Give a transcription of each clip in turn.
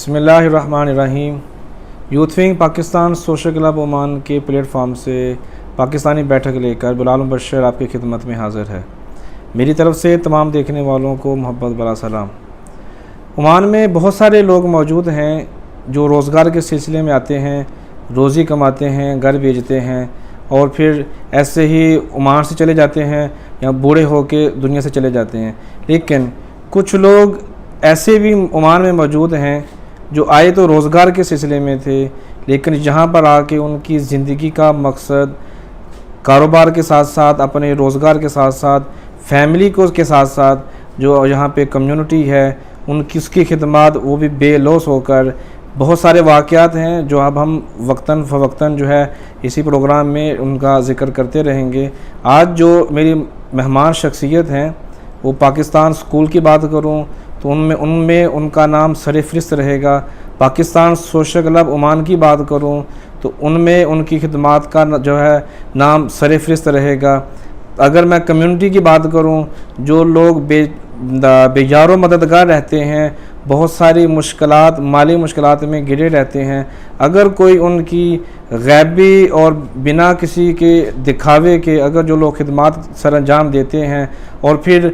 بسم اللہ الرحمن الرحیم۔ Youth wing Pakistan social club Oman کے پلیٹ فارم سے پاکستانی بیٹھک لے کر بلال مبشر آپ کی خدمت میں حاضر ہے۔ میری طرف سے تمام دیکھنے والوں کو محبت بھرا سلام۔ عمان میں بہت سارے لوگ موجود ہیں جو روزگار کے سلسلے میں آتے ہیں، روزی کماتے ہیں، گھر بیچتے ہیں اور پھر ایسے ہی عمان سے چلے جاتے ہیں یا بوڑھے ہو کے دنیا سے چلے جاتے ہیں۔ لیکن کچھ لوگ ایسے بھی عمان میں موجود ہیں جو آئے تو روزگار کے سلسلے میں تھے، لیکن یہاں پر آ کے ان کی زندگی کا مقصد کاروبار کے ساتھ ساتھ، اپنے روزگار کے ساتھ ساتھ، فیملی کو کے ساتھ ساتھ جو یہاں پہ کمیونٹی ہے ان کی اس کی خدمات، وہ بھی بے لوث ہو کر بہت سارے واقعات ہیں جو اب ہم وقتاً فوقتاً جو ہے اسی پروگرام میں ان کا ذکر کرتے رہیں گے۔ آج جو میری مہمان شخصیت ہیں وہ پاکستان اسکول کی بات کروں تو ان میں ان کا نام سر فہرست رہے گا۔ پاکستان سوشل کلب عمان کی بات کروں تو ان میں ان کی خدمات کا جو ہے نام سر فہرست رہے گا۔ اگر میں کمیونٹی کی بات کروں، جو لوگ بے یار و مددگار رہتے ہیں، بہت ساری مشکلات، مالی مشکلات میں گھرے رہتے ہیں، اگر کوئی ان کی غیبی اور بنا کسی کے دکھاوے کے اگر جو لوگ خدمات سر انجام دیتے ہیں اور پھر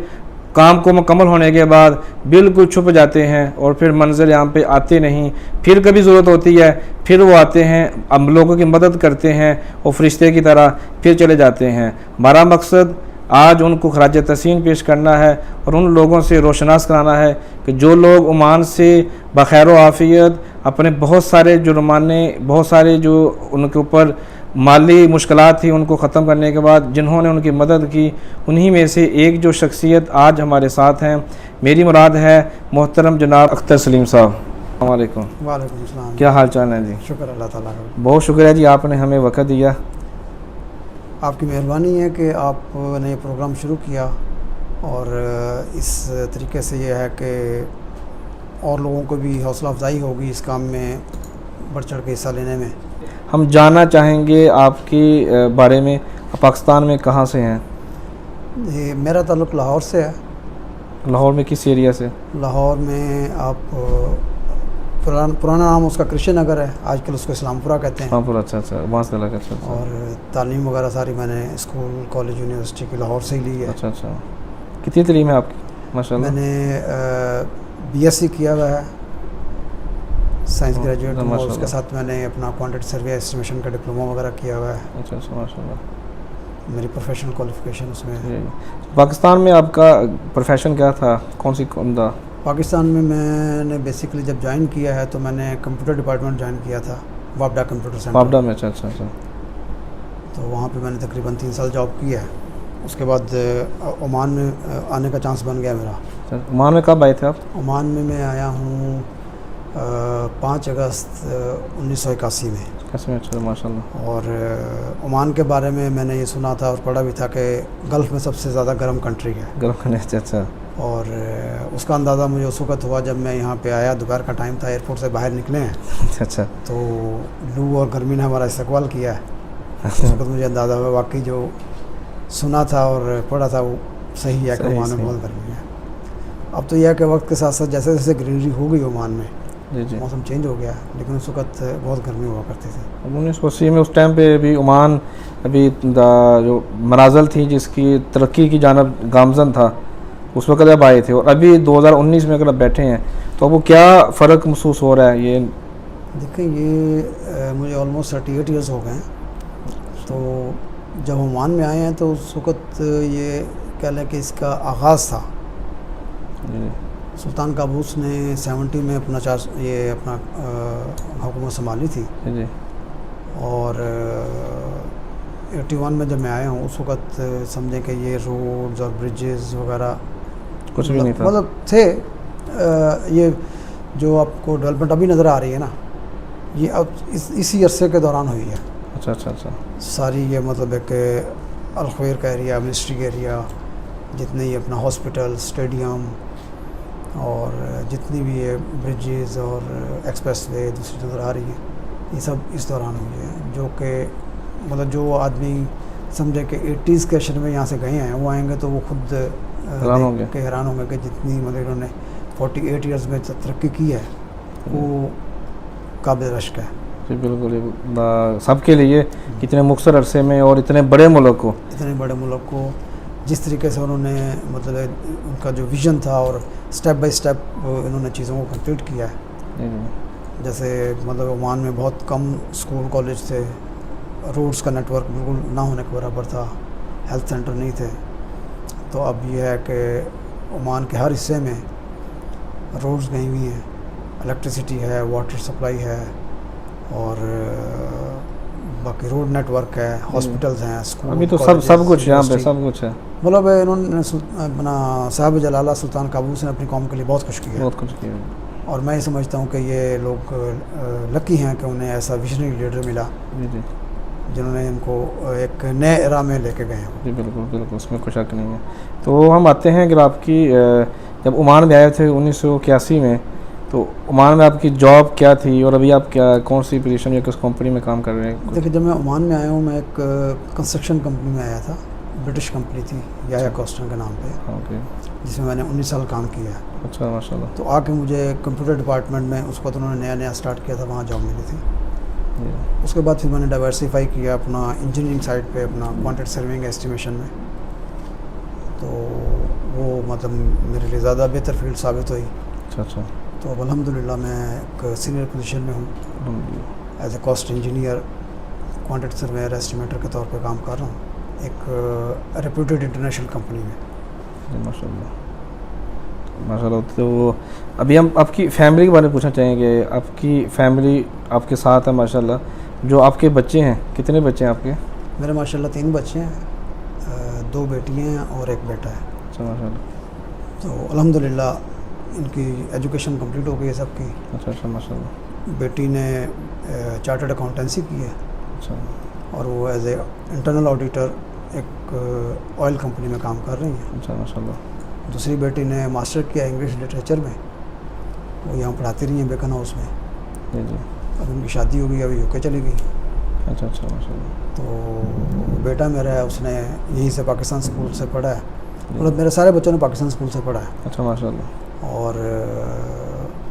کام کو مکمل ہونے کے بعد بالکل چھپ جاتے ہیں اور پھر منظر عام پہ آتے نہیں، پھر کبھی ضرورت ہوتی ہے پھر وہ آتے ہیں، ہم لوگوں کی مدد کرتے ہیں اور فرشتے کی طرح پھر چلے جاتے ہیں۔ ہمارا مقصد آج ان کو خراج تحسین پیش کرنا ہے اور ان لوگوں سے روشناس کرانا ہے کہ جو لوگ عمان سے بخیر و عافیت اپنے بہت سارے جرمانے، بہت سارے جو ان کے اوپر مالی مشکلات تھی ان کو ختم کرنے کے بعد جنہوں نے ان کی مدد کی، انہی میں سے ایک جو شخصیت آج ہمارے ساتھ ہیں، میری مراد ہے محترم جناب اختر سلیم صاحب۔ السلام علیکم۔ وعلیکم السلام۔ کیا حال چال ہے جی؟ شکر اللہ تعالیٰ کا۔ بہت شکریہ جی، آپ نے ہمیں وقت دیا۔ آپ کی مہربانی ہے کہ آپ نے یہ پروگرام شروع کیا اور اس طریقے سے یہ ہے کہ اور لوگوں کو بھی حوصلہ افزائی ہوگی اس کام میں بڑھ چڑھ کے حصہ لینے میں۔ ہم جاننا چاہیں گے آپ کی بارے میں، پاکستان میں کہاں سے ہیں؟ میرا تعلق لاہور سے ہے۔ لاہور میں کس ایریا سے؟ لاہور میں آپ پرانا نام اس کا کرشن نگر ہے، آج کل اس کو اسلام پورہ کہتے ہیں۔ پورا اچھا وہاں سے لگا۔ اچھا اور تعلیم وغیرہ ساری میں نے اسکول کالج یونیورسٹی کی لاہور سے ہی لی ہے۔ اچھا کتنی تعلیم ہے آپ کی؟ ماشاء اللہ۔ میں نے بی ایس سی کیا ہوا ہے، سائنس گریجویٹ ہوں، اور اس کے ساتھ میں نے اپنا کوانٹٹی سروے اسٹیمیشن کا ڈپلوما وغیرہ کیا ہوا ہے۔ اچھا ماشاء اللہ۔ میری پروفیشنل کوالیفیکیشن اس میں۔ پاکستان میں آپ کا پروفیشن کیا تھا؟ کون سی عمدہ؟ پاکستان میں نے بیسیکلی جب جوائن کیا ہے تو میں نے کمپیوٹر ڈپارٹمنٹ جوائن کیا تھا، وابڈا کمپیوٹر سینٹر۔ وابڈا میں؟ اچھا تو وہاں پہ میں نے تقریباً 3 سال جاب کیا ہے۔ اس کے بعد عمان میں آنے کا چانس بن گیا میرا۔ عمان میں کب آئے تھے آپ؟ عمان میں میں آیا ہوں 5 اگست 1981 میں۔ اچھا ماشاء اللہ۔ اور عمان کے بارے میں نے یہ سنا تھا اور پڑھا بھی تھا کہ گلف میں سب سے زیادہ گرم کنٹری ہے۔ گرم کنٹری؟ اچھا۔ اور اس کا اندازہ مجھے اس وقت ہوا جب میں یہاں پہ آیا، دوپہر کا ٹائم تھا، ایئرپورٹ سے باہر نکلے ہیں۔ اچھا۔ تو لو اور گرمی نے ہمارا استقبال کیا ہے۔ اس وقت مجھے اندازہ ہوا واقعی جو سنا تھا اور پڑھا تھا وہ صحیح ہے کہ عمان میں بہت گرمی ہے۔ اب تو یہ ہے کہ وقت کے ساتھ ساتھ جیسے جیسے گرینری ہو گئی عمان میں، موسم چینج ہو گیا، لیکن اس وقت بہت گرمی ہوا کرتی تھی۔ 1980 میں اس ٹائم پہ بھی عمان ابھی جو منازل تھی جس کی ترقی کی جانب گامزن تھا، اس وقت اب آئے تھے، اور ابھی 2019 میں اگر اب بیٹھے ہیں تو اب وہ کیا فرق محسوس ہو رہا ہے؟ یہ دیکھیں، یہ مجھے آلموسٹ 38 ایئرز ہو گئے ہیں۔ تو جب عمان میں آئے ہیں تو اس وقت یہ کہہ لیں کہ اس کا آغاز تھا۔ سلطان قابوس نے 70 میں اپنا حکومت سنبھالی تھی، اور 81 میں جب میں آیا ہوں اس وقت سمجھیں کہ یہ روڈز اور برجز وغیرہ کچھ بھی نہیں تھا، مطلب تھے۔ یہ جو آپ کو ڈیولپمنٹ ابھی نظر آ رہی ہے نا، یہ اب اسی عرصے کے دوران ہوئی ہے۔ اچھا۔ ساری یہ مطلب ہے کہ الخویر کا ایریا، منسٹری کا ایریا، جتنے یہ اپنا ہاسپٹل، اسٹیڈیم اور جتنی بھی یہ برجز اور ایکسپریس وے دوسری نظر آ رہی ہے، یہ سب اس دوران ہوئی ہے۔ جو کہ مطلب جو آدمی سمجھے کہ 80s کے عشر میں یہاں سے گئے ہیں، وہ آئیں گے تو وہ خود حیران ہوں گے کہ جتنی مطلب انہوں نے 48 ایئرز میں ترقی کی ہے وہ قابل رشک ہے. جی بالکل, سب کے لیے اتنے مختصر عرصے میں اور اتنے بڑے ملک کو جس طریقے سے انہوں نے مطلب ان کا جو ویژن تھا اور سٹیپ بائی سٹیپ انہوں نے چیزوں کو کمپلیٹ کیا ہے. جیسے مطلب عمان میں بہت کم اسکول کالج تھے, روڈز کا نیٹ ورک بالکل نہ ہونے کے برابر تھا, ہیلتھ سینٹر نہیں تھے. تو اب یہ ہے کہ عمان کے ہر حصے میں روڈز گئی ہوئی ہیں, الیکٹریسٹی ہے, واٹر سپلائی ہے, اور باقی روڈ نیٹ ورک ہے, ہاسپٹلز ہیں, اسکول. ابھی تو سب کچھ یہاں پہ سب کچھ ہے. مطلب انہوں نے اپنا صاحب جلالہ سلطان قابوس نے اپنی قوم کے لیے بہت کچھ کیا, اور میں یہ سمجھتا ہوں کہ یہ لوگ لکی ہیں کہ انہیں ایسا ویژنری لیڈر ملا جنہوں نے ان کو ایک نئے ایرا میں لے کے گئے ہیں. جی بالکل بالکل, اس میں کوئی شک نہیں ہے. تو ہم آتے ہیں کہ آپ کی جب عمان میں آئے تھے 1981 میں, تو عمان میں آپ کی جاب کیا تھی اور ابھی آپ کون سی پوزیشن یا کس کمپنی میں کام کر رہے ہیں؟ دیکھیں, جب میں عمان میں آیا ہوں, میں ایک کنسٹرکشن کمپنی میں آیا تھا, برٹش کمپنی تھی یا کوسٹن کے نام پہ, جس میں نے 19 سال کام کیا ہے. اچھا ماشاء اللہ. تو آ کے مجھے کمپیوٹر ڈپارٹمنٹ میں اس وقت انہوں نے نیا اسٹارٹ کیا تھا, وہاں جاب ملی تھی. اس کے بعد پھر میں نے ڈائیورسیفائی کیا اپنا انجینئرنگ سائڈ پہ, اپنا کوانٹیٹی سرونگ ایسٹیمیشن میں. تو وہ مطلب میرے لیے زیادہ بہتر فیلڈ ثابت ہوئی. اچھا. تو اب الحمدللہ میں ایک سینئر پوزیشن میں ہوں, as a cost engineer, quantity surveyor, estimator کے طور پہ کام کر رہا ہوں ایک ریپیوٹیڈ انٹرنیشنل کمپنی میں. ماشاء اللہ ماشاء اللہ. تو ابھی ہم آپ کی فیملی کے بارے میں پوچھنا چاہیں گے. آپ کی فیملی آپ کے ساتھ ہے ماشاء اللہ, جو آپ کے بچے ہیں, کتنے بچے ہیں آپ کے؟ میرے ماشاء اللہ 3 بچے ہیں, 2 بیٹیاں ہیں اور 1 بیٹا ہے. اچھا ماشاء اللہ. تو الحمدللہ ان کی ایجوکیشن کمپلیٹ ہو گئی ہے سب کی. اچھا ماشاء اللہ. بیٹی نے چارٹرڈ اکاؤنٹنسی کی ہے. اچھا. اور وہ ایز اے انٹرنل آڈیٹر ایک آئل کمپنی میں کام کر رہی ہیں. اچھا ماشاء اللہ. دوسری بیٹی نے ماسٹر کیا انگلش لٹریچر میں, وہ یہاں پڑھاتی رہی ہیں بیکن ہاؤس میں. جی. اب ان کی شادی ہو گئی, ابھی یو کے چلی گئی. اچھا ماشاء اللہ. تو بیٹا میرا ہے, اس نے یہیں سے پاکستان اسکول سے پڑھا ہے. مطلب میرے سارے بچوں نے پاکستان اسکول سے پڑھا ہے. اچھا ماشاء اللہ. اور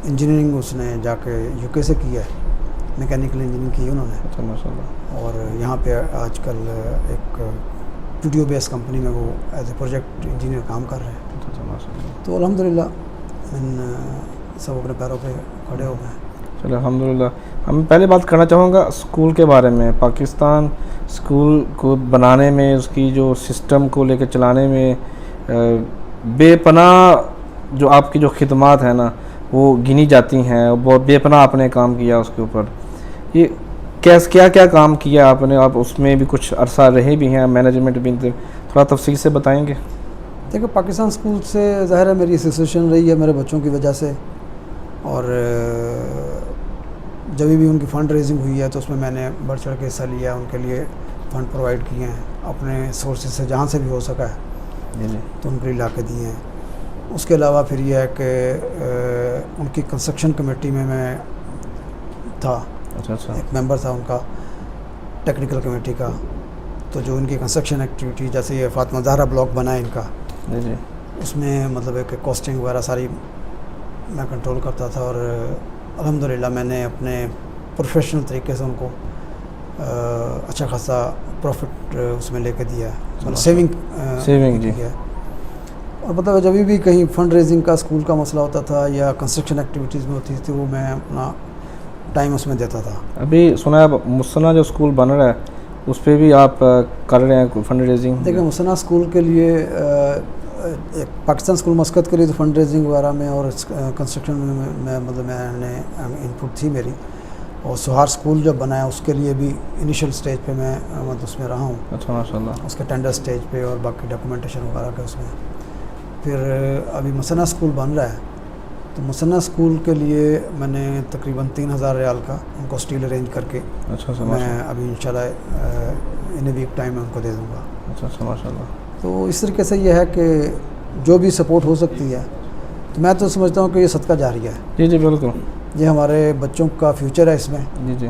انجینئرنگ اس نے جا کے یو کے سے کی ہے, میکینیکل انجینئرنگ کی انہوں نے. اچھا ماشاء اللہ. اور یہاں پہ آج کل ایک ویڈیو بیس کمپنی میں وہ ایز اے پروجیکٹ انجینئر کام کر رہے ہیں. اچھا ماشاء اللہ. تو الحمدللہ ان سب اپنے پیروں پہ کھڑے ہو گئے ہیں. چلو الحمدللہ. ہم پہلے بات کرنا چاہوں گا اسکول کے بارے میں. پاکستان اسکول کو بنانے میں, اس کی جو سسٹم کو لے کے چلانے میں بے پناہ جو آپ کی جو خدمات ہیں نا وہ گنی جاتی ہیں. بہت بے پناہ آپ نے کام کیا اس کے اوپر. یہ کیا کام کیا آپ نے؟ آپ اس میں بھی کچھ عرصہ رہے بھی ہیں, مینجمنٹ بھی, تھوڑا تفصیل سے بتائیں گے. دیکھو, پاکستان اسکول سے ظاہر ہے میری ایسوسیشن رہی ہے میرے بچوں کی وجہ سے, اور جب بھی ان کی فنڈ ریزنگ ہوئی ہے تو اس میں میں نے بڑھ چڑھ کے حصہ لیا, ان کے لیے فنڈ پرووائڈ کیے ہیں اپنے سورسز سے جہاں سے بھی ہو سکا ہے, تو ان کے لیے لا کے دیے ہیں. اس کے علاوہ پھر یہ ہے کہ ان کی کنسٹرکشن کمیٹی میں تھا. اچھا. ایک ممبر تھا ان کا ٹیکنیکل کمیٹی کا. تو جو ان کی کنسٹرکشن ایکٹیویٹی, جیسے یہ فاطمہ زہرا بلاک بنا ہے ان کا, اس میں مطلب ایک کاسٹنگ وغیرہ ساری میں کنٹرول کرتا تھا. اور الحمدللہ میں نے اپنے پروفیشنل طریقے سے ان کو اچھا خاصا پروفٹ اس میں لے کے دیا ہے, مطلب سیونگ جی. اور مطلب جب بھی کہیں فنڈ ریزنگ کا اسکول کا مسئلہ ہوتا تھا یا کنسٹرکشن ایکٹیویٹیز میں ہوتی تھی, وہ میں اپنا ٹائم اس میں دیتا تھا. ابھی سنا ہے مسنا جو اسکول بن رہا ہے اس پہ بھی آپ کر رہے ہیں فنڈ ریزنگ؟ دیکھیں, مسنا اسکول کے لیے پاکستان اسکول مسقط کے لیے تو فنڈ ریزنگ وغیرہ میں اور کنسٹرکشن میں مطلب میں نے انپٹ تھی میری. اور سہار اسکول جو بنا ہے اس کے لیے بھی انیشیل سٹیج پہ میں مطلب اس میں رہا ہوں. اچھا ماشاء اللہ. اس کے ٹینڈر سٹیج پہ اور باقی ڈاکومنٹیشن وغیرہ کے اس میں. پھر ابھی مسنا اسکول بن رہا ہے, تو مسنا اسکول کے لیے میں نے تقریباً 3000 ریال کا ان کو اسٹیل ارینج کر کے میں ابھی انشاءاللہ ان اے ویک ٹائم میں ان کو دے دوں گا. اچھا ماشاء اللہ. تو اس طریقے سے یہ ہے کہ جو بھی سپورٹ ہو سکتی ہے, تو میں تو سمجھتا ہوں کہ یہ صدقہ جاریہ ہے. جی بالکل. یہ ہمارے بچوں کا فیوچر ہے اس میں. جی.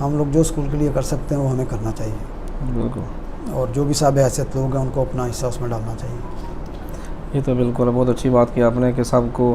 ہم لوگ جو اسکول کے لیے کر سکتے ہیں وہ ہمیں کرنا چاہیے. بالکل. اور جو بھی صاحب حیثیت لوگ ہیں ان کو اپنا حصہ اس میں ڈالنا چاہیے. یہ تو بالکل بہت اچھی بات کی آپ نے کہ سب کو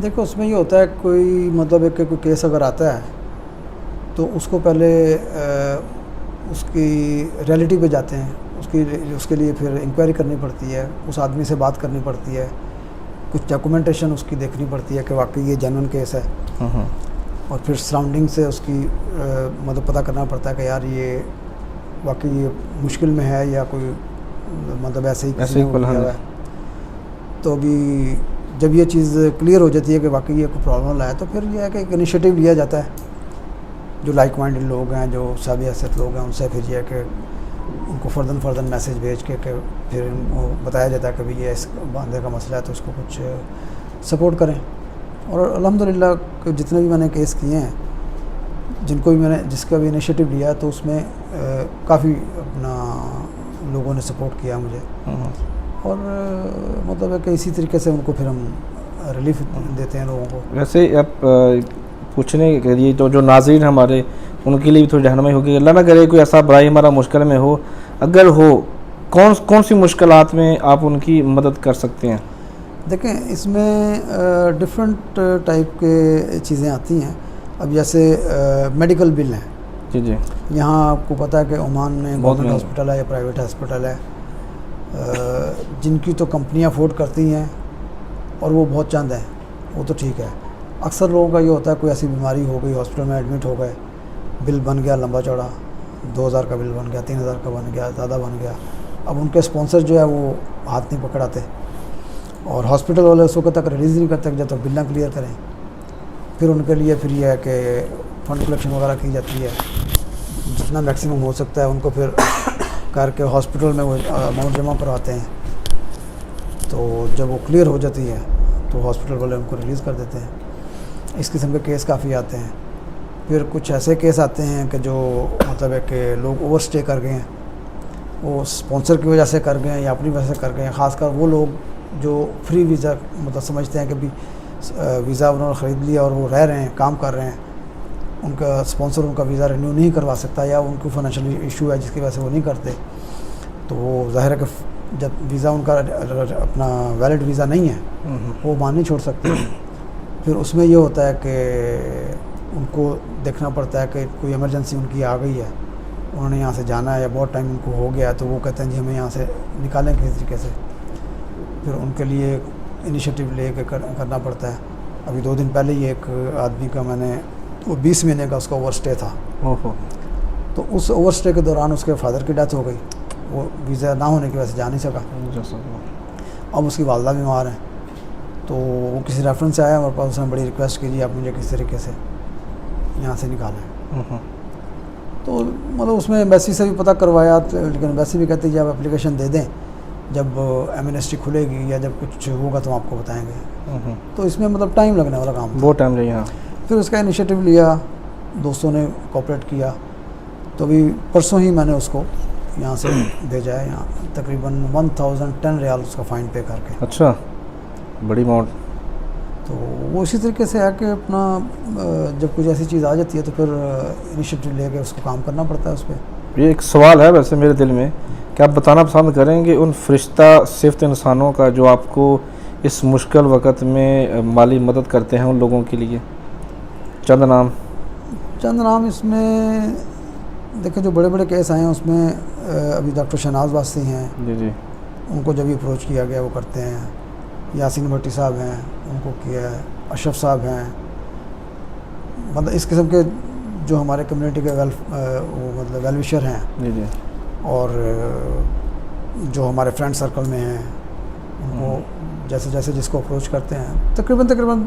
دیکھو اس میں یہ ہوتا ہے کوئی مطلب ایک کوئی کیس اگر آتا ہے تو اس کو پہلے اس کی ریئلٹی پہ جاتے ہیں، اس کے لیے پھر انکوائری کرنی پڑتی ہے، اس آدمی سے بات کرنی پڑتی ہے، کچھ ڈاکومنٹیشن اس کی دیکھنی پڑتی ہے کہ واقعی یہ جینوئن کیس ہے، اور پھر سراؤنڈنگ سے اس کی مطلب پتہ کرنا پڑتا ہے کہ یار یہ واقعی یہ مشکل میں ہے یا کوئی مطلب ایسے ہی کسی نے کیا ہوا ہے۔ تو ابھی جب یہ چیز کلیئر ہو جاتی ہے کہ واقعی یہ کوئی پرابلم ہے تو پھر یہ ہے کہ ایک انیشیٹو لیا جاتا ہے، جو لائک مائنڈڈ لوگ ہیں، جو صاحب حیثیت لوگ ہیں، ان سے پھر یہ ہے کہ ان کو فرداً میسیج بھیج کے کہ پھر ان کو بتایا جاتا ہے کہ بھئی یہ اس بندے کا مسئلہ ہے تو اس کو کچھ سپورٹ کریں۔ اور الحمدللہ جتنے بھی میں نے کیس کیے ہیں، جس کا بھی انیشیٹو لیا ہے، تو اس میں کافی اپنا لوگوں نے سپورٹ کیا مجھے، اور مطلب ہے کہ اسی طریقے سے ان کو پھر ہم ریلیف دیتے ہیں لوگوں کو۔ ویسے اب پوچھنے کے لیے جو ناظرین ہمارے ان کے لیے بھی تھوڑی رہنمائی ہوگی، اللہ نہ کرے کوئی ایسا بھائی ہمارا مشکل میں ہو، اگر ہو کون سی مشکلات میں آپ ان کی مدد کر سکتے ہیں؟ دیکھیں اس میں ڈفرینٹ ٹائپ کے چیزیں آتی ہیں۔ اب جیسے میڈیکل بل ہیں، جی جی، یہاں آپ کو پتہ ہے کہ عمان میں گورنمنٹ ہاسپٹل ہے یا پرائیویٹ ہاسپٹل ہے، جن کی تو کمپنیاں افورڈ کرتی ہیں اور وہ بہت چند ہیں، وہ تو ٹھیک ہے۔ اکثر لوگوں کا یہ ہوتا ہے کوئی ایسی بیماری ہو گئی، ہاسپٹل میں ایڈمٹ ہو گئے، بل بن گیا لمبا چوڑا، 2000 کا بل بن گیا، 3000 کا بن گیا، زیادہ بن گیا۔ اب ان کے اسپانسر جو ہے وہ ہاتھ نہیں پکڑاتے، اور ہاسپٹل والے اس وقت تک ریلیز نہیں کرتے جب تک بل نہ کلیئر کریں۔ پھر ان کے لیے پھر یہ ہے کہ فنڈ کلیکشن وغیرہ کی جاتی ہے، جتنا میکسیمم ہو سکتا ہے ان کو پھر کر کے ہاسپٹل میں وہ اماؤنٹ جمع کرواتے ہیں، تو جب وہ کلیئر ہو جاتی ہے تو ہاسپٹل والے ان کو ریلیز کر دیتے ہیں۔ اس قسم کے کیس کافی آتے ہیں۔ پھر کچھ ایسے کیس آتے ہیں کہ جو مطلب ہے کہ لوگ اوور اسٹے کر گئے ہیں، وہ اسپانسر کی وجہ سے کر گئے ہیں یا اپنی وجہ سے کر گئے ہیں، خاص کر وہ لوگ جو فری ویزا مطلب سمجھتے ہیں کہ بھی ویزا انہوں نے خرید لیا اور وہ رہ رہے ہیں، کام کر رہے ہیں، ان کا اسپانسر ان کا ویزا رینیو نہیں کروا سکتا یا ان کو فائنینشیل ایشو ہے جس کی وجہ سے وہ نہیں کرتے، تو وہ ظاہر ہے کہ جب ویزا ان کا اپنا ویلڈ ویزا نہیں ہے وہ مان نہیں چھوڑ سکتے۔ پھر اس میں یہ ہوتا ہے کہ ان کو دیکھنا پڑتا ہے کہ کوئی ایمرجنسی ان کی آ گئی ہے، انہوں نے یہاں سے جانا ہے یا بہت ٹائم ان کو ہو گیا ہے، تو وہ کہتے ہیں جی ہمیں یہاں سے نکالیں کسی طریقے سے۔ پھر ان کے لیے انیشیٹو لے کے کرنا پڑتا ہے۔ ابھی 2 دن پہلے ہی ایک آدمی کا میں نے وہ 20 مہینے کا اس کا اوور اسٹے تھا، تو اس اوور اسٹے کے دوران اس کے فادر کی ڈیتھ ہو گئی، وہ ویزا نہ ہونے کی وجہ سے جا نہیں سکا۔ اب اس کی والدہ بیمار ہیں، تو وہ کسی ریفرنس سے آیا ہمارے پاس، اس نے بڑی ریکویسٹ کی جی آپ مجھے کس طریقے سے یہاں سے نکالیں۔ تو مطلب اس میں ایمبیسی سے بھی پتہ کروایا، لیکن ایمبیسی بھی کہتے ہیں جی آپ اپلیکیشن دے دیں، جب ایمنسٹری کھلے گی یا جب کچھ ہوگا تو ہم آپ کو بتائیں گے۔ تو اس میں مطلب ٹائم لگنے والا کام تھا، بہت ٹائم لگا۔ پھر اس کا انیشیٹو لیا، دوستوں نے کوآپریٹ کیا، تو ابھی پرسوں ہی میں نے اس کو یہاں سے بھیجا ہے، یہاں تقریباً 1010 ریال اس کا فائن پے کر کے۔ اچھا، بڑی اماؤنٹ۔ تو وہ اسی طریقے سے ہے کہ اپنا جب کچھ ایسی چیز آ جاتی ہے تو پھر انیشیٹو لے کے اس کو کام کرنا پڑتا ہے اس پہ۔ یہ ایک سوال ہے ویسے میرے دل میں کہ آپ بتانا پسند کریں گے ان فرشتہ صفت انسانوں کا جو آپ کو اس مشکل وقت میں مالی مدد کرتے ہیں، ان لوگوں کے لیے چند نام اس میں دیکھیں جو بڑے بڑے کیس آئے ہیں اس میں ابھی ڈاکٹر شہناز واسطی ہیں، جی جی، ان کو جب بھی اپروچ کیا گیا وہ کرتے ہیں۔ یاسین بھٹی صاحب ہیں، ان کو کیا ہے۔ اشرف صاحب ہیں، مطلب اس قسم کے جو ہمارے کمیونٹی کے مطلب ویل وشر ہیں، جی جی، اور جو ہمارے فرینڈ سرکل میں ہیں ان کو جیسے جس کو اپروچ کرتے ہیں تقریباً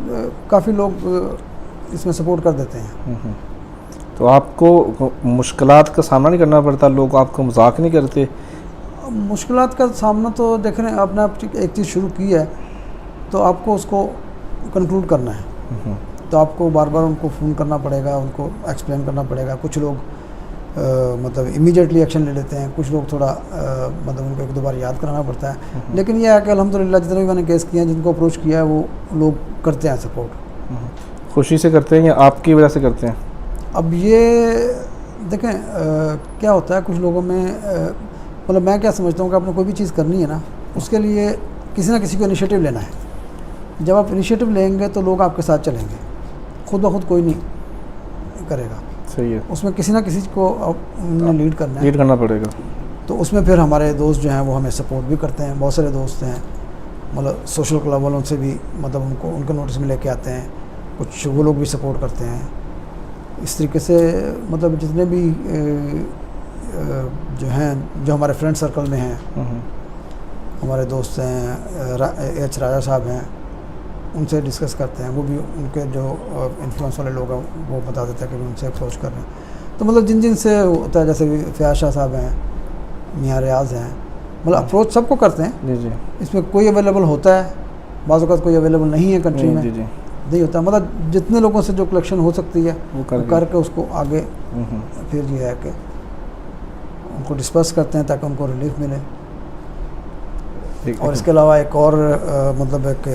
کافی لوگ اس میں سپورٹ کر دیتے ہیں۔ تو آپ کو مشکلات کا سامنا نہیں کرنا پڑتا؟ لوگ آپ کو مذاق نہیں کرتے؟ مشکلات کا سامنا تو دیکھیں، آپ نے ایک چیز شروع کی ہے تو آپ کو اس کو کنکلوڈ کرنا ہے، تو آپ کو بار بار ان کو فون کرنا پڑے گا، ان کو ایکسپلین کرنا پڑے گا۔ کچھ لوگ مطلب امیڈیٹلی ایکشن لے لیتے ہیں، کچھ لوگ تھوڑا مطلب ان کو 1-2 بار یاد کرانا پڑتا ہے، لیکن یہ ہے کہ الحمدللہ جتنے بھی میں نے کیس کیے ہیں، جن کو اپروچ کیا ہے وہ لوگ کرتے ہیں سپورٹ۔ خوشی سے کرتے ہیں یا آپ کی وجہ سے کرتے ہیں؟ اب یہ دیکھیں کیا ہوتا ہے کچھ لوگوں میں مطلب میں کیا سمجھتا ہوں کہ آپ نے کوئی بھی چیز کرنی ہے نا، اس کے لیے کسی نہ کسی کو انیشیٹو لینا ہے۔ جب آپ انیشیٹو لیں گے تو لوگ آپ کے ساتھ چلیں گے, خود بخود کوئی نہیں کرے گا. صحیح ہے, اس میں کسی نہ کسی کو لیڈ کرنا ہے, لیڈ کرنا پڑے گا. تو اس میں پھر ہمارے دوست جو ہیں وہ ہمیں سپورٹ بھی کرتے ہیں. بہت سارے دوست ہیں مطلب سوشل کلب والوں سے بھی مطلب ان کے نوٹس میں لے کے آتے ہیں, کچھ وہ لوگ بھی سپورٹ کرتے ہیں. اس طریقے سے مطلب جتنے بھی جو ہیں جو ہمارے فرینڈ سرکل میں ہیں, ہمارے دوست ہیں ایچ راجا صاحب ہیں, ان سے ڈسکس کرتے ہیں. وہ بھی ان کے جو انفلوئنس والے لوگ ہیں وہ بتا دیتے ہیں کہ ان سے اپروچ کر رہے ہیں. تو مطلب جن سے ہوتا ہے, جیسے فیاض شاہ صاحب ہیں, میاں ریاض ہیں, مطلب اپروچ سب کو کرتے ہیں. جی جی. اس میں کوئی اویلیبل ہوتا ہے, بعض اوقات کوئی اویلیبل نہیں ہے کنٹری میں. جی جی. نہیں ہوتا, مطلب جتنے لوگوں سے جو کلیکشن ہو سکتی ہے وہ کر کے اس کو آگے پھر یہ ہے کہ ان کو ڈسپرس کرتے ہیں تاکہ ان کو ریلیف ملے. اور اس کے علاوہ ایک اور مطلب ایک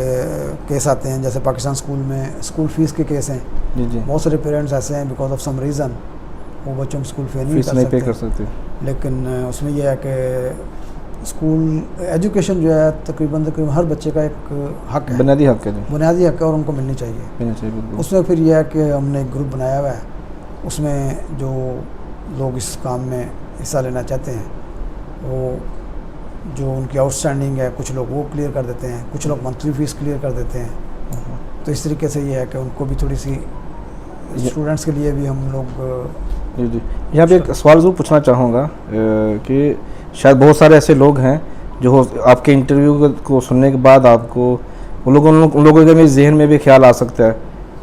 کیس آتے ہیں, جیسے پاکستان اسکول میں اسکول فیس کے کیس ہیں. جی جی. بہت سارے پیرنٹس ایسے ہیں بیکاز آف سم ریزن وہ بچوں میں اسکول فی نہیں کر سکتے. لیکن اس میں یہ ہے کہ اسکول ایجوکیشن جو ہے تقریباً ہر بچے کا ایک حق ہے, بنیادی حق ہے. بنیادی حق ہے اور ان کو ملنی چاہیے. اس میں پھر یہ ہے کہ ہم نے ایک گروپ بنایا ہوا ہے, اس میں جو لوگ اس کام میں حصہ لینا چاہتے ہیں وہ جو ان کی آؤٹ اسٹینڈنگ ہے کچھ لوگ وہ کلیئر کر دیتے ہیں, کچھ لوگ منتھلی فیس کلیئر کر دیتے ہیں. تو اس طریقے سے یہ ہے کہ ان کو بھی تھوڑی سی اسٹوڈنٹس کے لیے بھی ہم لوگ. جی جی. یہاں پہ ایک سوال ضرور پوچھنا چاہوں گا کہ شاید بہت سارے ایسے لوگ ہیں جو آپ کے انٹرویو کو سننے کے بعد آپ کو ان لوگوں کے ذہن میں بھی خیال آ سکتا ہے,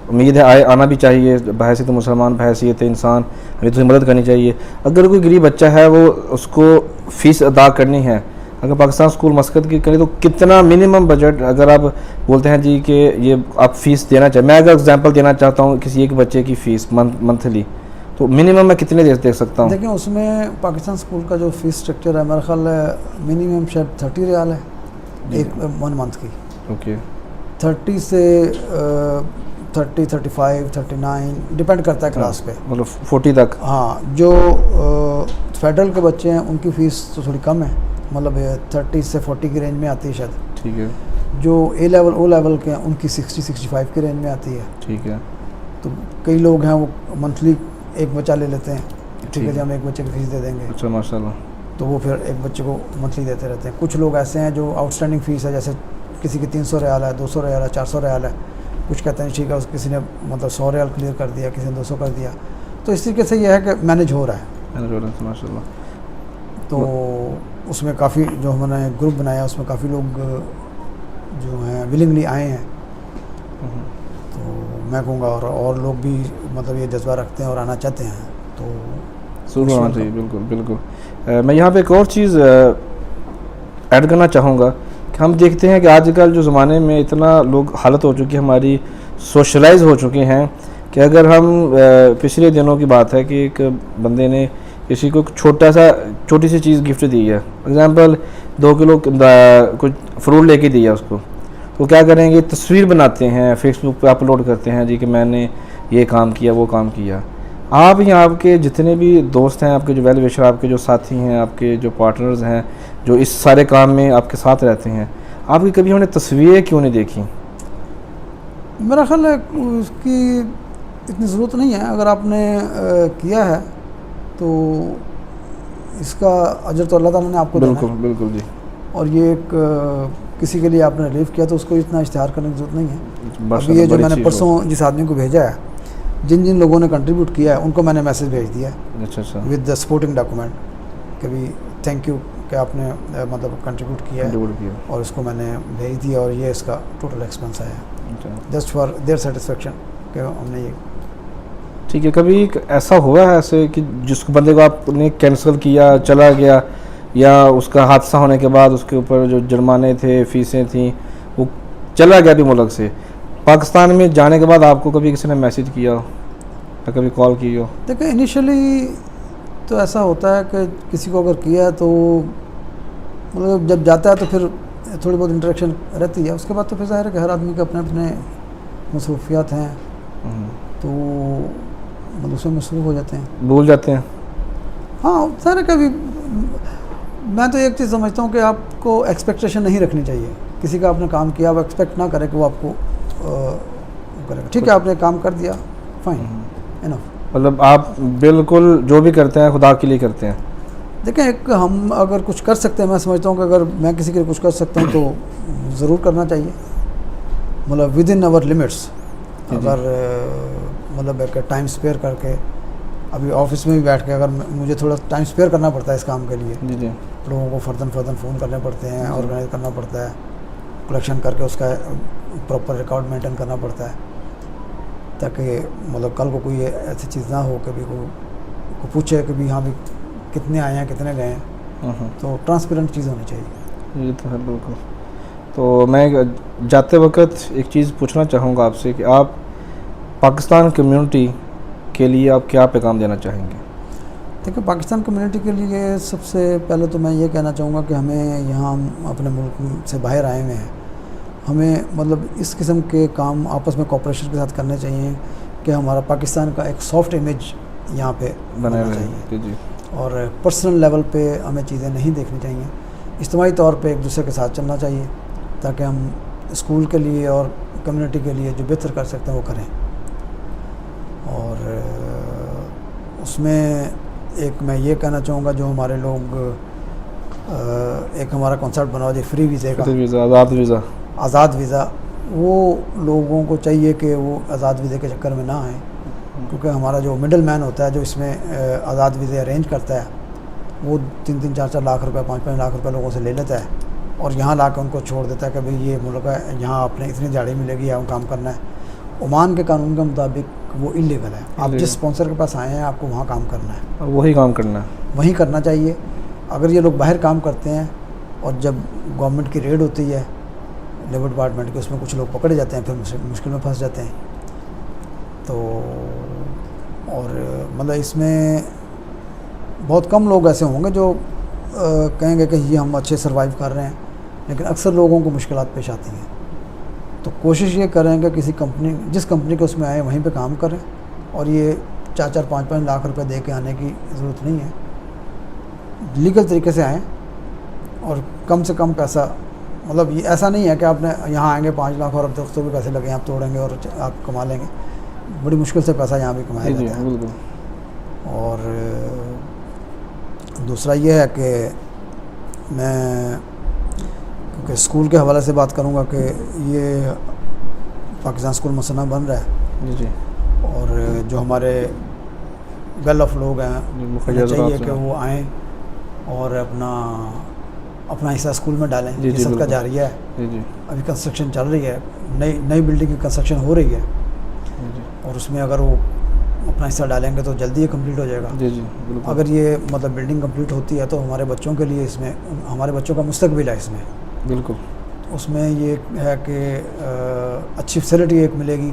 امید ہے آنا بھی چاہیے, بحیثیت مسلمان, بحیثیت انسان, ہمیں تو مدد کرنی چاہیے. اگر کوئی غریب بچہ ہے وہ اس کو فیس ادا کرنی ہے, اگر پاکستان اسکول مسقط کی کرے تو کتنا منیمم بجٹ, اگر آپ بولتے ہیں جی کہ یہ آپ فیس دینا چاہیں, میں اگر ایگزامپل دینا چاہتا ہوں کسی ایک بچے کی فیس منتھلی, تو منیمم میں کتنے دیکھ سکتا ہوں؟ دیکھیں اس میں پاکستان اسکول کا جو فیس اسٹرکچر ہے میرا خیال ہے منیمم شاید 30 ریال ہے ایک 1 منتھ کی. اوکے. 30 سے 30, 35, 39 ڈپینڈ کرتا ہے کلاس پہ, مطلب 40 تک. ہاں, جو فیڈرل کے بچے ہیں ان کی فیس تو تھوڑی کم ہے, مطلب 30 سے 40 کی رینج میں آتی ہے شاید. ٹھیک ہے. جو اے لیول او لیول کے ہیں ان کی 60-65 کی رینج میں آتی ہے. ٹھیک ہے. تو کئی لوگ ہیں وہ منتھلی ایک بچہ لے لیتے ہیں, ٹھیک ہے جی ہم ایک بچے کی فیس دے دیں گے. اچھا, ماشاء اللہ. تو وہ پھر ایک بچے کو منتھلی دیتے رہتے ہیں. کچھ لوگ ایسے ہیں جو آؤٹ اسٹینڈنگ فیس ہے, جیسے کسی کی 300 ریال ہے, 200 ریال ہے, 400 ریال ہے, کچھ کہتے ہیں ٹھیک ہے کسی نے مطلب 100 ریال کلیئر کر دیا, کسی نے 200 کر دیا. تو اس طریقے سے یہ ہے کہ مینیج ہو رہا ہے. ماشاء اللہ. تو اس میں کافی جو ہم نے گروپ بنایا اس میں کافی لوگ جو ہیں ولنگلی آئے ہیں. تو میں کہوں گا اور لوگ بھی مطلب یہ جذبہ رکھتے ہیں اور آنا چاہتے ہیں تو ضرور آنا چاہیے. بالکل بالکل. میں یہاں پہ ایک اور چیز ایڈ کرنا چاہوں گا کہ ہم دیکھتے ہیں کہ آج کل جو زمانے میں اتنا لوگ حالت ہو چکی ہے, ہماری سوشلائز ہو چکے ہیں کہ اگر ہم پچھلے دنوں کی بات ہے کہ ایک بندے نے کسی کو چھوٹی سی چیز گفٹ دی ہے, ایگزامپل 2 کلو کچھ فروٹ لے کے دیا اس کو, تو کیا کریں گے, تصویر بناتے ہیں, فیس بک پہ اپلوڈ کرتے ہیں جی کہ میں نے یہ کام کیا وہ کام کیا. آپ یا آپ کے جتنے بھی دوست ہیں, آپ کے جو ویل وشر, آپ کے جو ساتھی ہیں, آپ کے جو پارٹنرز ہیں جو اس سارے کام میں آپ کے ساتھ رہتے ہیں, آپ کی کبھی ہم نے تصویریں کیوں نہیں دیکھی؟ میرا خیال ہے اس کی اتنی ضرورت نہیں ہے. اگر آپ نے کیا ہے تو اس کا اجر تو اللہ تعالیٰ نے آپ کو دینا ہے. بالکل بالکل جی. اور یہ ایک کسی کے لیے آپ نے ریلیف کیا تو اس کو اتنا اشتہار کرنے کی ضرورت نہیں ہے. ابھی یہ جو میں نے پرسوں جس آدمی کو بھیجا ہے, جن لوگوں نے کنٹریبیوٹ کیا ہے ان کو میں نے میسیج بھیج دیا ہے. اچھا. ود دا سپورٹنگ ڈاکومنٹ کہ بھی تھینک یو کہ آپ نے مطلب کنٹریبیوٹ کیا ہے, اور اس کو میں نے بھیج دیا, اور یہ اس کا ٹوٹل ایکسپینس ہے جسٹ فار دیئر سیٹسفیکشن کہ ہم نے یہ. ٹھیک ہے. کبھی ایسا ہوا ہے ایسے کہ جس بندے کو آپ نے کینسل کیا, چلا گیا, یا اس کا حادثہ ہونے کے بعد اس کے اوپر جو جرمانے تھے, فیسیں تھیں, وہ چلا گیا بھی ملک سے, پاکستان میں جانے کے بعد آپ کو کبھی کسی نے میسیج کیا ہو یا کبھی کال کی ہو؟ دیکھیں انیشلی تو ایسا ہوتا ہے کہ کسی کو اگر کیا ہے تو مطلب جب جاتا ہے تو پھر تھوڑی بہت انٹریکشن رہتی ہے. اس کے بعد تو پھر ظاہر ہے کہ ہر آدمی کے اپنے اپنے مصروفیات ہیں, تو مطلب اس میں مصروف ہو جاتے ہیں, بھول جاتے ہیں. ہاں ظاہر ہے کہ ابھی میں تو ایک چیز سمجھتا ہوں کہ آپ کو ایکسپیکٹیشن نہیں رکھنی چاہیے کسی کا آپ نے کام کیا، وہ ایکسپیکٹ نہ کرے کہ وہ آپ کو کرے گا. ٹھیک ہے آپ نے کام کر دیا، فائن انف. مطلب آپ بالکل جو بھی کرتے ہیں خدا کے لیے کرتے ہیں. دیکھیں ایک ہم اگر کچھ کر سکتے ہیں، میں سمجھتا ہوں کہ اگر میں کسی کے لیے کچھ کر سکتا ہوں تو ضرور کرنا چاہیے، مطلب ود ان آور لمٹس. اگر مطلب ایک ٹائم اسپیئر کر کے، ابھی آفس میں بھی بیٹھ کے اگر مجھے تھوڑا ٹائم اسپیئر کرنا پڑتا ہے اس کام کے لیے، جی لوگوں کو فرداً فون کرنے پڑتے ہیں، آرگنائز کرنا پڑتا ہے، کلیکشن کر کے اس کا پراپر ریکارڈ مینٹین کرنا پڑتا ہے، تاکہ مطلب کل کو کوئی ایسی چیز نہ ہو کہ بھی کو پوچھے کہ بھی ہاں بھی کتنے آئے ہیں کتنے گئے ہیں. تو ٹرانسپیرنٹ چیز ہونی چاہیے. یہ تو ہے بالکل. تو میں جاتے وقت ایک چیز پوچھنا چاہوں گا آپ سے کہ آپ پاکستان کمیونٹی کے لیے آپ کیا پیغام دینا چاہیں گے؟ دیکھیں پاکستان کمیونٹی کے لیے سب سے پہلے تو میں یہ کہنا چاہوں گا کہ ہمیں یہاں اپنے ملک سے باہر آئے ہوئے ہیں، ہمیں مطلب اس قسم کے کام آپس میں کوپریشن کے ساتھ کرنے چاہیے کہ ہمارا پاکستان کا ایک سافٹ امیج یہاں پہ بننا چاہیے. جی. اور پرسنل لیول پہ ہمیں چیزیں نہیں دیکھنی چاہیے، اجتماعی طور پہ ایک دوسرے کے ساتھ چلنا چاہیے تاکہ ہم اسکول کے لیے اور کمیونٹی کے لیے جو بہتر کر سکتے ہیں وہ کریں. اور اس میں ایک میں یہ کہنا چاہوں گا جو ہمارے لوگ ایک ہمارا کانسیپٹ بنا ہوا جو فری ویزے کا، آزاد ویزا، وہ لوگوں کو چاہیے کہ وہ آزاد ویزے کے چکر میں نہ آئیں، کیونکہ ہمارا جو مڈل مین ہوتا ہے جو اس میں آزاد ویزے ارینج کرتا ہے وہ 3-3 4-4 لاکھ روپے 5-5 لاکھ روپے لوگوں سے لے لیتا ہے اور یہاں لا کے ان کو چھوڑ دیتا ہے کہ بھئی یہ ملک ہے، یہاں آپ نے اتنی دیہڑی ملے گی، یہاں کام کرنا ہے. عمان کے قانون کے مطابق وہ انلیگل ہے. آپ جس اسپانسر کے پاس آئے ہیں آپ کو وہاں کام کرنا ہے، وہی کام کرنا ہے، وہیں کرنا چاہیے. اگر یہ لوگ باہر کام کرتے ہیں اور جب گورنمنٹ کی ریڈ ہوتی ہے لیبر ڈپارٹمنٹ کے، اس میں کچھ لوگ پکڑے جاتے ہیں، پھر مشکل میں پھنس جاتے ہیں. تو اور مطلب اس میں بہت کم لوگ ایسے ہوں گے جو کہیں گے کہ یہ ہم اچھے سروائیو کر رہے ہیں، لیکن اکثر لوگوں کو مشکلات پیش آتی ہیں. تو کوشش یہ کریں کہ کسی کمپنی جس کمپنی کے اس میں آئیں وہیں پہ کام کریں، اور یہ 4-4 5-5 لاکھ روپے دے کے آنے کی ضرورت نہیں ہے. لیگل طریقے سے آئیں اور کم سے کم پیسہ، مطلب یہ ایسا نہیں ہے کہ آپ نے یہاں آئیں گے 5 لاکھ اور اب تک تو بھی پیسے لگے ہیں آپ توڑیں گے اور آپ کما لیں گے. بڑی مشکل سے پیسہ یہاں بھی کمایا جاتا ہے. اور دوسرا یہ ہے کہ میں کیونکہ اسکول کے حوالے سے بات کروں گا کہ یہ پاکستان اسکول مصنع بن رہا ہے. جی. اور جو ہمارے ویل آف لوگ ہیں چاہیے کہ وہ آئیں اور اپنا حصہ اسکول میں ڈالیں. یہ صدقہ جاریہ ہے. ابھی کنسٹرکشن چل رہی ہے، نئی بلڈنگ کی کنسٹرکشن ہو رہی ہے، اور اس میں اگر وہ اپنا حصہ ڈالیں گے تو جلدی یہ کمپلیٹ ہو جائے گا. اگر یہ مطلب بلڈنگ کمپلیٹ ہوتی ہے تو ہمارے بچوں کے لیے اس میں ہمارے بچوں کا مستقبل ہے اس میں. بالکل. اس میں یہ ہے کہ اچھی فیسلٹی ایک ملے گی،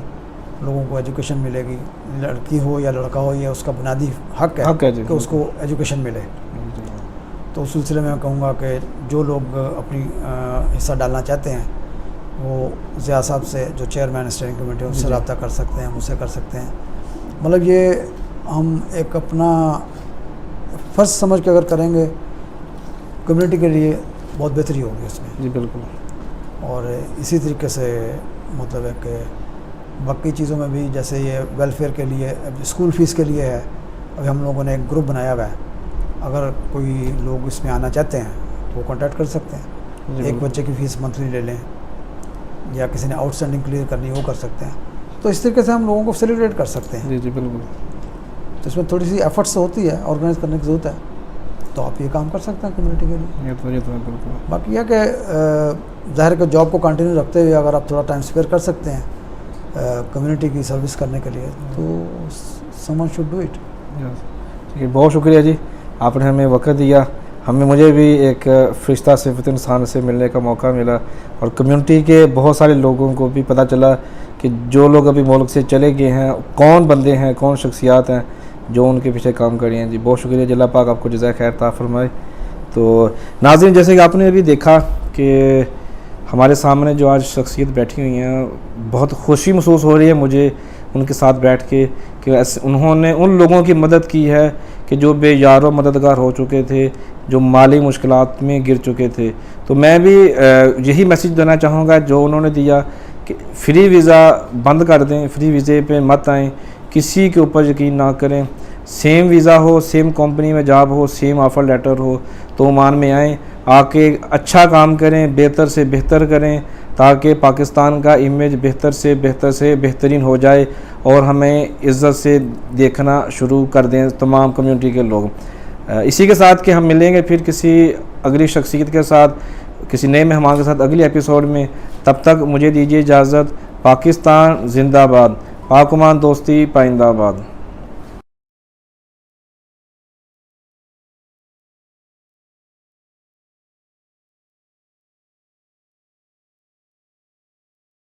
لوگوں کو ایجوکیشن ملے گی، لڑکی ہو یا لڑکا ہو، یہ اس کا بنیادی حق ہے کہ اس کو ایجوکیشن ملے. تو اس سلسلے میں کہوں گا کہ جو لوگ اپنی حصہ ڈالنا چاہتے ہیں وہ ضیاء صاحب سے، جو چیئرمین اسٹیئرنگ کمیٹی، اس سے رابطہ کر سکتے ہیں، مجھ سے کر سکتے ہیں. مطلب یہ ہم ایک اپنا فرض سمجھ کے اگر کریں گے کمیونٹی کے لیے بہت بہتری ہوگی اس میں. جی بالکل. اور اسی طریقے سے مطلب ہے کہ باقی چیزوں میں بھی، جیسے یہ ویلفیئر کے لیے، اسکول فیس کے لیے ہے، ابھی ہم لوگوں نے ایک گروپ بنایا ہوا ہے. اگر کوئی لوگ اس میں آنا چاہتے ہیں تو وہ کانٹیکٹ کر سکتے ہیں. ایک بچے کی فیس منتھلی لے لیں، یا کسی نے آؤٹ اسٹینڈنگ کلیئر کرنی ہے وہ کر سکتے ہیں. تو اس طریقے سے ہم لوگوں کو فیسیلیٹیٹ کر سکتے ہیں. جی بالکل. تو اس میں تھوڑی سی ایفرٹس ہوتی ہے، آرگنائز کرنے کی ضرورت ہے. تو آپ یہ کام کر سکتے ہیں کمیونٹی کے لیے. یہ تو بالکل. باقی یہ کہ ظاہر کہ جاب کو کنٹینیو رکھتے ہوئے اگر آپ تھوڑا ٹائم اسپیئر کر سکتے ہیں کمیونٹی کی سروس کرنے کے لیے تو سم شوڈ ڈو اٹ. ٹھیک ہے، بہت شکریہ جی، آپ نے ہمیں وقت دیا. مجھے بھی ایک فرشتہ صفت انسان سے ملنے کا موقع ملا، اور کمیونٹی کے بہت سارے لوگوں کو بھی پتہ چلا کہ جو لوگ ابھی ملک سے چلے گئے ہیں کون بندے ہیں، کون شخصیات ہیں جو ان کے پیچھے کام کر رہی ہیں. جی بہت شکریہ. اللہ پاک آپ کو جزائے خیر عطا فرمائے. تو ناظرین، جیسے کہ آپ نے ابھی دیکھا کہ ہمارے سامنے جو آج شخصیت بیٹھی ہوئی ہیں، بہت خوشی محسوس ہو رہی ہے مجھے ان کے ساتھ بیٹھ کے کہ انہوں نے ان لوگوں کی مدد کی ہے کہ جو بے یار و مددگار ہو چکے تھے، جو مالی مشکلات میں گر چکے تھے. تو میں بھی یہی میسیج دینا چاہوں گا جو انہوں نے دیا کہ فری ویزا بند کر دیں، فری ویزے پہ مت آئیں، کسی کے اوپر یقین نہ کریں. سیم ویزا ہو، سیم کمپنی میں جاب ہو، سیم آفر لیٹر ہو تو عمان میں آئیں، آ کے اچھا کام کریں، بہتر سے بہتر کریں تاکہ پاکستان کا امیج بہتر سے بہترین ہو جائے اور ہمیں عزت سے دیکھنا شروع کر دیں تمام کمیونٹی کے لوگ. اسی کے ساتھ کہ ہم ملیں گے پھر کسی اگلی شخصیت کے ساتھ، کسی نئے مہمان کے ساتھ اگلی ایپیسوڈ میں. تب تک مجھے دیجیے اجازت. پاکستان زندہ باد، پاک عمان دوستی پائندہ باد.